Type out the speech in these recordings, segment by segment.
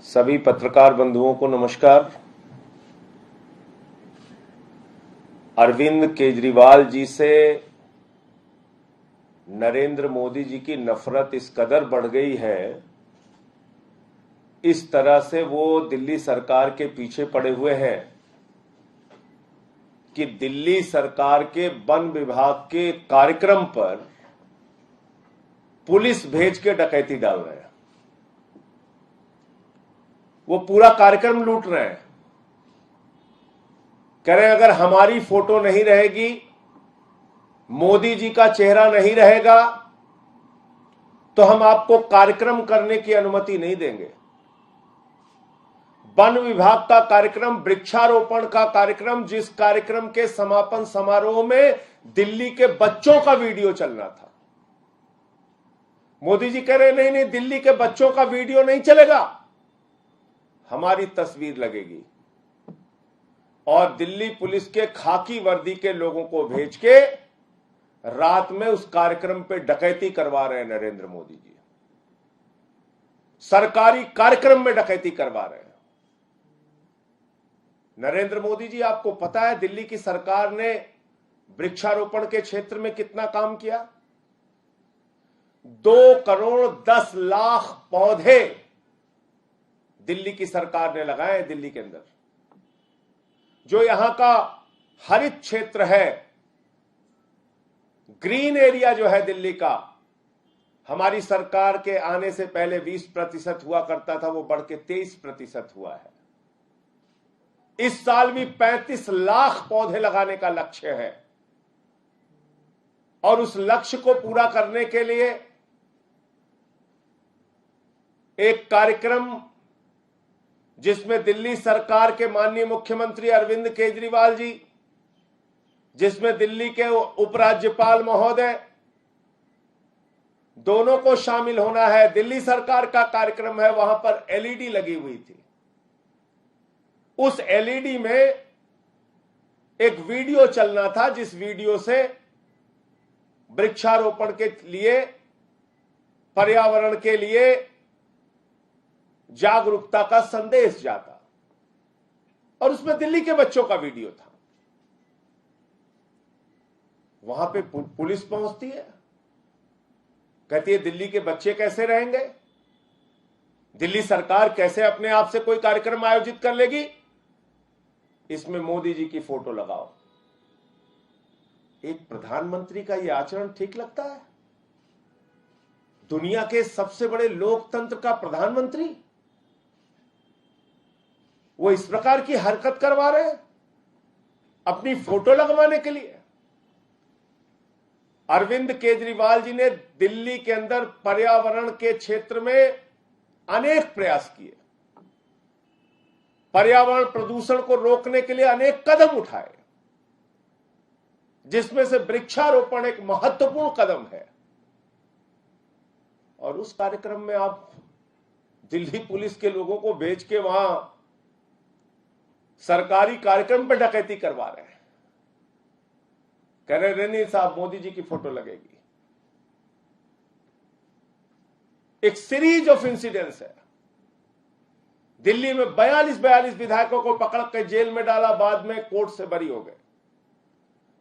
सभी पत्रकार बंधुओं को नमस्कार। अरविंद केजरीवाल जी से नरेंद्र मोदी जी की नफरत इस कदर बढ़ गई है, इस तरह से वो दिल्ली सरकार के पीछे पड़े हुए हैं कि दिल्ली सरकार के वन विभाग के कार्यक्रम पर पुलिस भेज के डकैती डाल रहे हैं। वो पूरा कार्यक्रम लूट रहे हैं। कह रहे हैं अगर हमारी फोटो नहीं रहेगी, मोदी जी का चेहरा नहीं रहेगा, तो हम आपको कार्यक्रम करने की अनुमति नहीं देंगे। वन विभाग का कार्यक्रम, वृक्षारोपण का कार्यक्रम, जिस कार्यक्रम के समापन समारोह में दिल्ली के बच्चों का वीडियो चलना था, मोदी जी कह रहे नहीं नहीं, दिल्ली के बच्चों का वीडियो नहीं चलेगा, हमारी तस्वीर लगेगी। और दिल्ली पुलिस के खाकी वर्दी के लोगों को भेज के रात में उस कार्यक्रम पे डकैती करवा रहे हैं नरेंद्र मोदी जी। सरकारी कार्यक्रम में डकैती करवा रहे हैं। नरेंद्र मोदी जी, आपको पता है दिल्ली की सरकार ने वृक्षारोपण के क्षेत्र में कितना काम किया? 2,10,00,000 पौधे दिल्ली की सरकार ने लगाए हैं। दिल्ली के अंदर जो यहां का हरित क्षेत्र है, ग्रीन एरिया जो है दिल्ली का, हमारी सरकार के आने से पहले 20% हुआ करता था, वो बढ़ के 23% हुआ है। इस साल भी 35 लाख पौधे लगाने का लक्ष्य है। और उस लक्ष्य को पूरा करने के लिए एक कार्यक्रम जिसमें दिल्ली सरकार के माननीय मुख्यमंत्री अरविंद केजरीवाल जी, जिसमें दिल्ली के उपराज्यपाल महोदय, दोनों को शामिल होना है। दिल्ली सरकार का कार्यक्रम है, वहां पर एलईडी लगी हुई थी। उस एलईडी में एक वीडियो चलना था, जिस वीडियो से वृक्षारोपण के लिए, पर्यावरण के लिए जागरूकता का संदेश जाता। और उसमें दिल्ली के बच्चों का वीडियो था। वहां पे पुलिस पहुंचती है, कहती है दिल्ली के बच्चे कैसे रहेंगे, दिल्ली सरकार कैसे अपने आप से कोई कार्यक्रम आयोजित कर लेगी, इसमें मोदी जी की फोटो लगाओ। एक प्रधानमंत्री का यह आचरण ठीक लगता है? दुनिया के सबसे बड़े लोकतंत्र का प्रधानमंत्री वो इस प्रकार की हरकत करवा रहे हैं अपनी फोटो लगवाने के लिए। अरविंद केजरीवाल जी ने दिल्ली के अंदर पर्यावरण के क्षेत्र में अनेक प्रयास किए, पर्यावरण प्रदूषण को रोकने के लिए अनेक कदम उठाए, जिसमें से वृक्षारोपण एक महत्वपूर्ण कदम है। और उस कार्यक्रम में आप दिल्ली पुलिस के लोगों को भेज के वहां सरकारी कार्यक्रम पर डकैती करवा रहे हैं। कह रहे नहीं साहब, मोदी जी की फोटो लगेगी। एक सीरीज ऑफ इंसिडेंट्स है। दिल्ली में 42 विधायकों को पकड़ कर जेल में डाला, बाद में कोर्ट से बरी हो गए।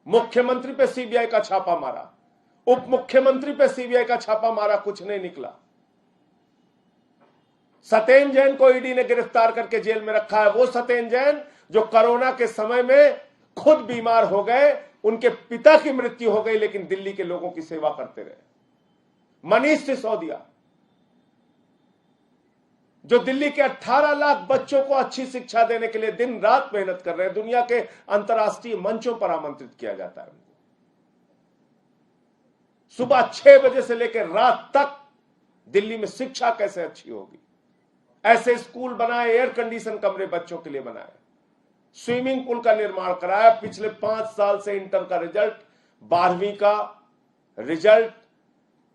मुख्यमंत्री पे सीबीआई का छापा मारा, उप मुख्यमंत्री पे सीबीआई का छापा मारा, कुछ नहीं निकला। सत्येंद्र जैन को ईडी ने गिरफ्तार करके जेल में रखा है। वो सत्येंद्र जैन जो कोरोना के समय में खुद बीमार हो गए, उनके पिता की मृत्यु हो गई, लेकिन दिल्ली के लोगों की सेवा करते रहे। मनीष सिसोदिया जो दिल्ली के 18 लाख बच्चों को अच्छी शिक्षा देने के लिए दिन रात मेहनत कर रहे हैं, दुनिया के अंतर्राष्ट्रीय मंचों पर आमंत्रित किया जाता है। सुबह 6 बजे से लेकर रात तक दिल्ली में शिक्षा कैसे अच्छी होगी, ऐसे स्कूल बनाए, एयर कंडीशन कमरे बच्चों के लिए बनाए, स्विमिंग पूल का निर्माण कराया। पिछले 5 साल से इंटर का रिजल्ट, 12वीं का रिजल्ट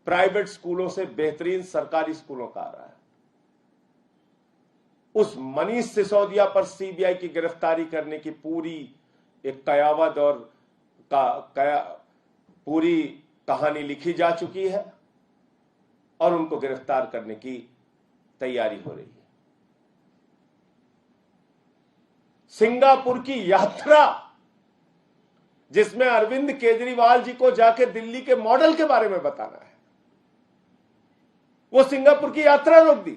प्राइवेट स्कूलों से बेहतरीन सरकारी स्कूलों का आ रहा है। उस मनीष सिसोदिया पर सीबीआई की गिरफ्तारी करने की पूरी एक कयावत और पूरी कहानी लिखी जा चुकी है और उनको गिरफ्तार करने की तैयारी हो रही है। सिंगापुर की यात्रा, जिसमें अरविंद केजरीवाल जी को जाके दिल्ली के मॉडल के बारे में बताना है, वो सिंगापुर की यात्रा रोक दी।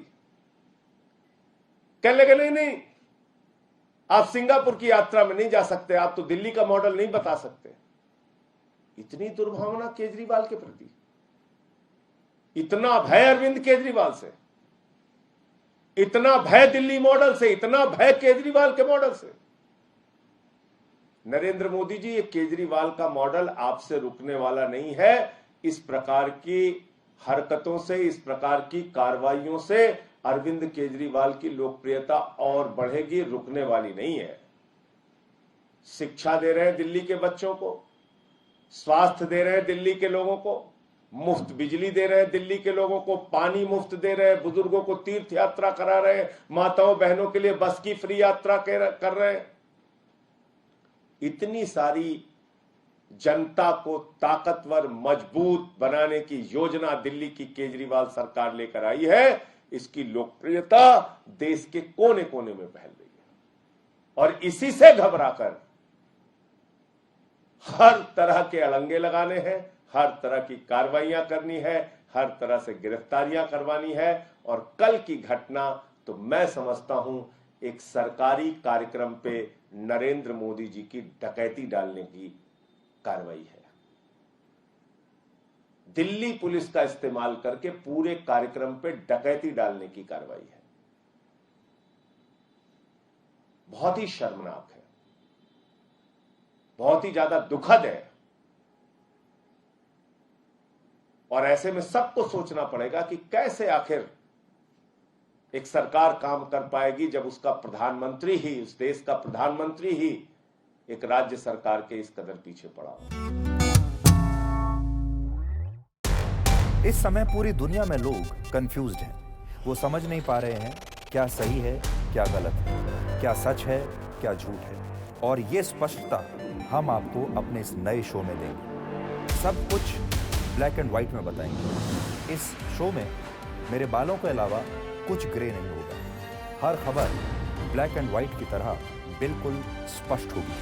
कहने लगे नहीं नहीं, आप सिंगापुर की यात्रा में नहीं जा सकते, आप तो दिल्ली का मॉडल नहीं बता सकते। इतनी दुर्भावना केजरीवाल के प्रति, इतना भय अरविंद केजरीवाल से, इतना भय दिल्ली मॉडल से, इतना भय केजरीवाल के मॉडल से। नरेंद्र मोदी जी, ये केजरीवाल का मॉडल आपसे रुकने वाला नहीं है। इस प्रकार की हरकतों से, इस प्रकार की कार्रवाइयों से अरविंद केजरीवाल की लोकप्रियता और बढ़ेगी, रुकने वाली नहीं है। शिक्षा दे रहे हैं दिल्ली के बच्चों को, स्वास्थ्य दे रहे हैं दिल्ली के लोगों को, मुफ्त बिजली दे रहे हैं दिल्ली के लोगों को, पानी मुफ्त दे रहे हैं, बुजुर्गों को तीर्थ यात्रा करा रहे हैं, माताओं बहनों के लिए बस की फ्री यात्रा कर रहे हैं। इतनी सारी जनता को ताकतवर, मजबूत बनाने की योजना दिल्ली की केजरीवाल सरकार लेकर आई है। इसकी लोकप्रियता देश के कोने कोने में फैल रही है और इसी से घबराकर हर तरह के अड़ंगे लगाने हैं, हर तरह की कार्रवाइयां करनी है, हर तरह से गिरफ्तारियां करवानी है। और कल की घटना तो मैं समझता हूं एक सरकारी कार्यक्रम पे नरेंद्र मोदी जी की डकैती डालने की कार्रवाई है। दिल्ली पुलिस का इस्तेमाल करके पूरे कार्यक्रम पे डकैती डालने की कार्रवाई है। बहुत ही शर्मनाक है, बहुत ही ज्यादा दुखद है। और ऐसे में सबको सोचना पड़ेगा कि कैसे आखिर एक सरकार काम कर पाएगी जब उसका प्रधानमंत्री ही, उस देश का प्रधानमंत्री ही एक राज्य सरकार के इस कदर पीछे पड़ा। इस समय पूरी दुनिया में लोग कंफ्यूज्ड हैं। वो समझ नहीं पा रहे हैं क्या सही है, क्या गलत है, क्या सच है, क्या झूठ है। और ये स्पष्टता हम आपको अपने इस नए शो में देंगे। सब कुछ ब्लैक एंड व्हाइट में बताएंगे। इस शो में मेरे बालों के अलावा कुछ ग्रे नहीं होगा। हर खबर ब्लैक एंड व्हाइट की तरह बिल्कुल स्पष्ट होगी।